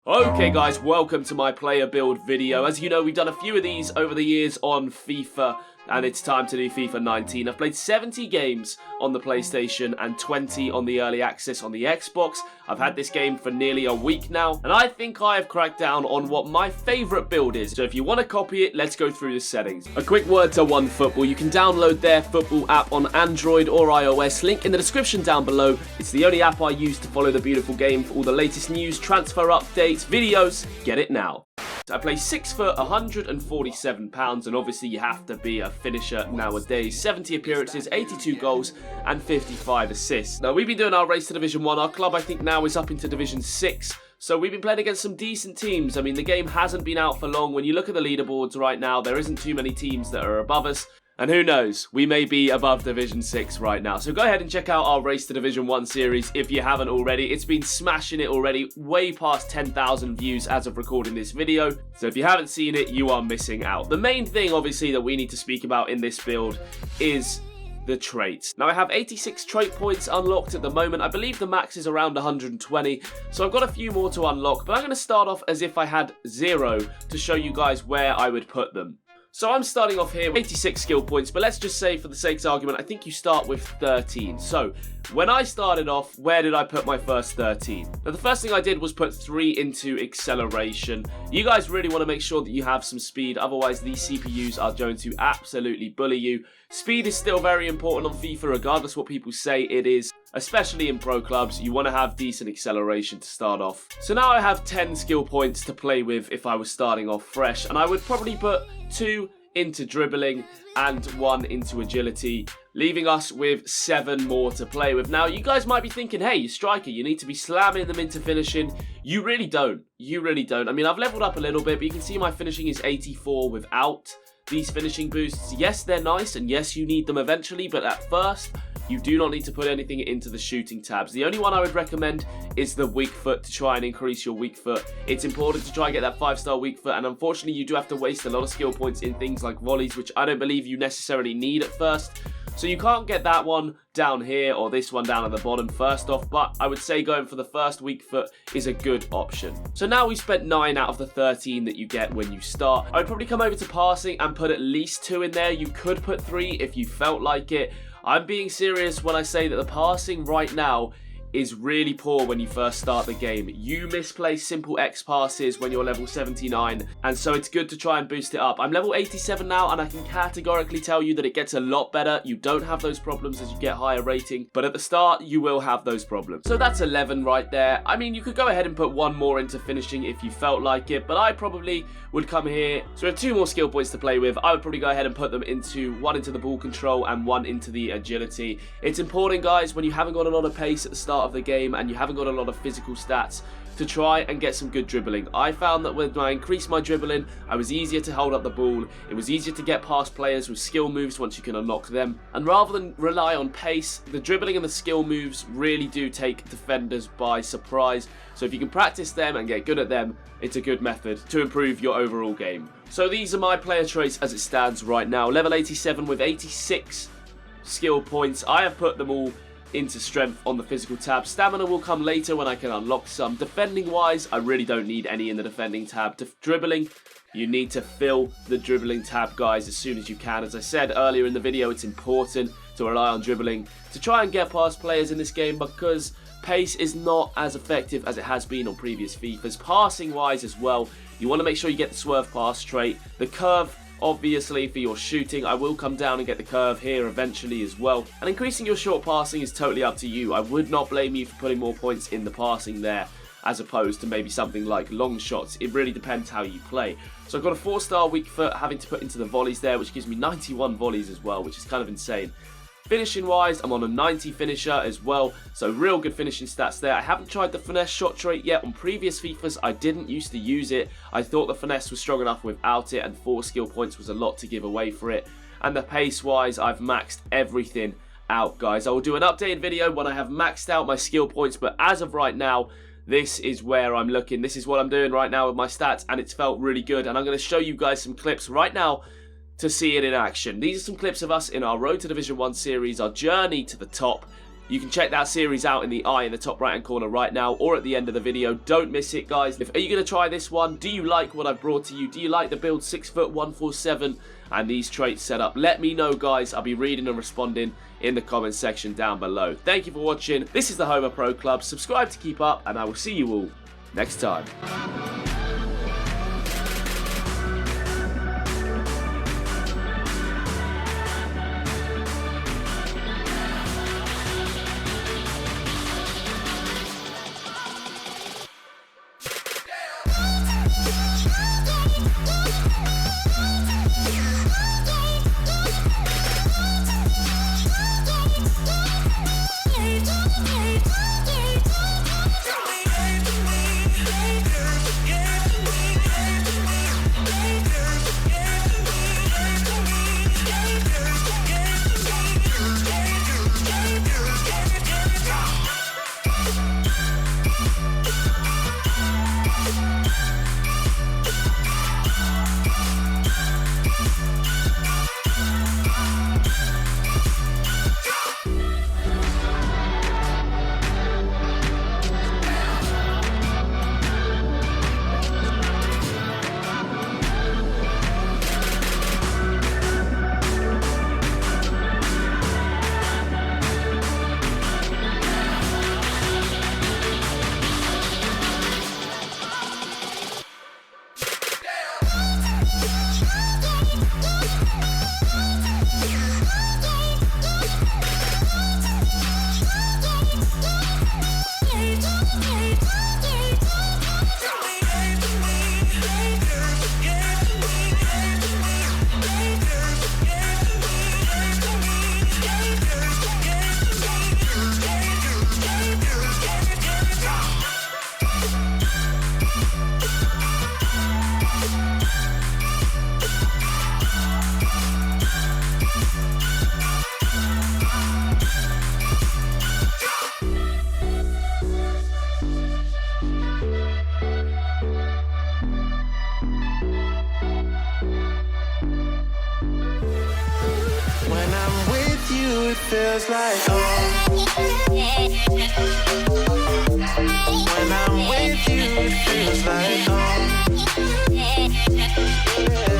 Okay guys, welcome to my player build video. As you know, we've done a few of these over the years on FIFA, and it's time to do FIFA 19. I've played 70 games on the PlayStation and 20 on the early access on the Xbox. I've had this game for nearly a week now, and I think I have cracked down on what my favourite build is. So if you want to copy it, let's go through the settings. A quick word to OneFootball. You can download their football app on Android or iOS. Link in the description down below. It's the only app I use to follow the beautiful game for all the latest news, transfer updates, videos. Get it now. I play 6 foot, £147, and obviously you have to be a finisher nowadays. 70 appearances, 82 goals, and 55 assists. Now, we've been doing our race to Division 1. Our club, I think, now is up into Division 6. So we've been playing against some decent teams. I mean, the game hasn't been out for long. When you look at the leaderboards right now, there isn't too many teams that are above us. And who knows, we may be above Division 6 right now. So go ahead and check out our Race to Division 1 series if you haven't already. It's been smashing it already, way past 10,000 views as of recording this video. So if you haven't seen it, you are missing out. The main thing, obviously, that we need to speak about in this build is the traits. Now, I have 86 trait points unlocked at the moment. I believe the max is around 120, so I've got a few more to unlock. But I'm going to start off as if I had 0 to show you guys where I would put them. So I'm starting off here with 86 skill points, but let's just say for the sake's argument, I think you start with 13. So when I started off, where did I put my first 13? Now the first thing I did was put 3 into acceleration. You guys really want to make sure that you have some speed, otherwise these CPUs are going to absolutely bully you. Speed is still very important on FIFA, regardless what people say it is. Especially in pro clubs, you want to have decent acceleration to start off. So now I have 10 skill points to play with if I was starting off fresh, and I would probably put 2 into dribbling and 1 into agility, leaving us with 7 more to play with. Now, you guys might be thinking, hey, you're striker, you need to be slamming them into finishing. You really don't. You really don't. I mean, I've leveled up a little bit, but you can see my finishing is 84 without these finishing boosts. Yes, they're nice, and yes, you need them eventually, but at first, you do not need to put anything into the shooting tabs. The only one I would recommend is the weak foot to try and increase your weak foot. It's important to try and get that 5-star weak foot, and unfortunately you do have to waste a lot of skill points in things like volleys, which I don't believe you necessarily need at first. So you can't get that one down here or this one down at the bottom first off, but I would say going for the first weak foot is a good option. So now we've spent 9 out of the 13 that you get when you start. I would probably come over to passing and put at least 2 in there. You could put 3 if you felt like it. I'm being serious when I say that the passing right now is really poor when you first start the game. You misplay simple X passes when you're level 79, and so it's good to try and boost it up. I'm level 87 now, and I can categorically tell you that it gets a lot better. You don't have those problems as you get higher rating, but at the start, you will have those problems. So that's 11 right there. I mean, you could go ahead and put 1 more into finishing if you felt like it, but I probably would come here. So we have 2 more skill points to play with. I would probably go ahead and put them into 1 into the ball control and 1 into the agility. It's important, guys, when you haven't got a lot of pace at the start of the game and you haven't got a lot of physical stats, to try and get some good dribbling. I found that when I increased my dribbling, I was easier to hold up the ball. It was easier to get past players with skill moves once you can unlock them. And rather than rely on pace, the dribbling and the skill moves really do take defenders by surprise. So if you can practice them and get good at them, it's a good method to improve your overall game. So these are my player traits as it stands right now. Level 87 with 86 skill points. I have put them all into strength on the physical tab. Stamina will come later when I can unlock some. Defending wise, I really don't need any in the defending tab. Dribbling, you need to fill the dribbling tab, guys, as soon as you can. As I said earlier in the video, it's important to rely on dribbling to try and get past players in this game, because pace is not as effective as it has been on previous FIFAs. Passing wise as well, you want to make sure you get the swerve pass trait. The curve, obviously, for your shooting. I will come down and get the curve here eventually as well. And increasing your short passing is totally up to you. I would not blame you for putting more points in the passing there, as opposed to maybe something like long shots. It really depends how you play. So I've got a 4-star weak foot, having to put into the volleys there, which gives me 91 volleys as well, which is kind of insane. Finishing wise, I'm on a 90 finisher as well, so real good finishing stats there. I haven't tried the finesse shot trait yet. On previous FIFAs, I didn't used to use it. I thought the finesse was strong enough without it, and 4 skill points was a lot to give away for it. And the pace wise, I've maxed everything out, guys. I will do an updated video when I have maxed out my skill points, but as of right now, this is where I'm looking. This is what I'm doing right now with my stats, and it's felt really good. And I'm going to show you guys some clips right now to see it in action. These are some clips of us in our Road to Division 1 series, our journey to the top. You can check that series out in the eye in the top right hand corner right now, or at the end of the video. Don't miss it, guys. Are you going to try this one? Do you like what I've brought to you? Do you like the build 6 foot 147 and these traits set up? Let me know, guys. I'll be reading and responding in the comments section down below. Thank you for watching. This is the Homer Pro Club. Subscribe to keep up, and I will see you all next time. It feels like home. When I'm with you, it feels like home. Yeah.